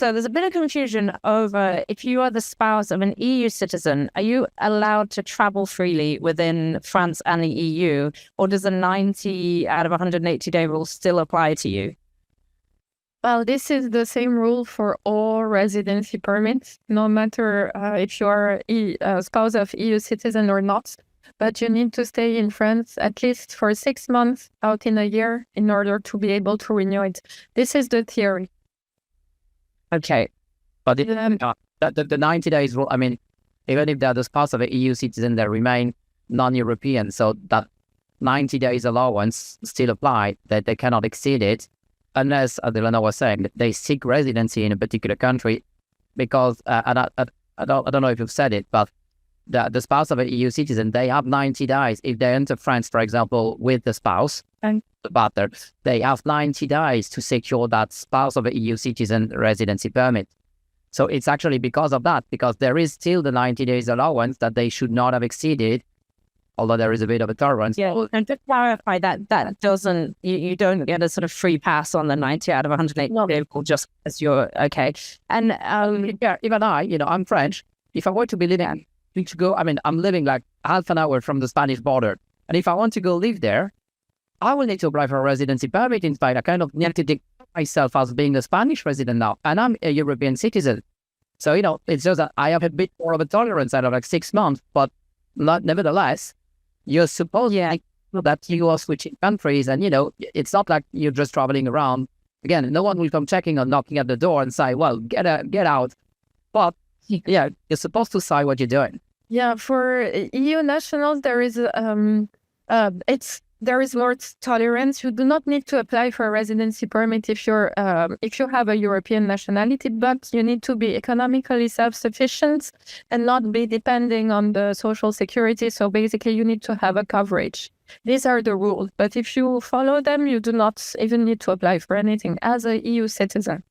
So there's a bit of confusion over if you are the spouse of an EU citizen, are you allowed to travel freely within France and the EU, or does the 90 out of 180-day rule still apply to you? Well, this is the same rule for all residency permits, no matter if you are a spouse of EU citizen or not. But you need to stay in France at least for 6 months out in a year in order to be able to renew it. This is the theory. Okay. But the 90 days rule, I mean, even if they're the spouse of an EU citizen, they remain non-European. So that 90 days allowance still apply, that they cannot exceed it unless, as Elena was saying, they seek residency in a particular country. Because, and I don't know if you've said it, but the spouse of an EU citizen, they have 90 days. If they enter France, for example, with the spouse, and the partner, they have 90 days to secure that spouse of an EU citizen residency permit. So it's actually because of that, because there is still the 90 days allowance that they should not have exceeded, although there is a bit of a tolerance. Yeah, and to clarify that doesn't, you don't get a sort of free pass on the 90 out of 180 vehicle just as you're okay. And yeah, even I'm French. If I were to be living, I'm living like half an hour from the Spanish border. And if I want to go live there, I will need to apply for a residency permit. In fact, I kind of need to declare myself as being a Spanish resident now, and I'm a European citizen. So, it's just that I have a bit more of a tolerance out of like 6 months, but nevertheless, you're supposed that you are switching countries, and, it's not like you're just traveling around. Again, no one will come checking or knocking at the door and say, well, get out. But, yeah, you're supposed to say what you're doing. Yeah, for EU nationals, there is there is more tolerance. You do not need to apply for a residency permit if you have a European nationality, but you need to be economically self-sufficient and not be depending on the social security. So basically, you need to have a coverage. These are the rules. But if you follow them, you do not even need to apply for anything as a EU citizen.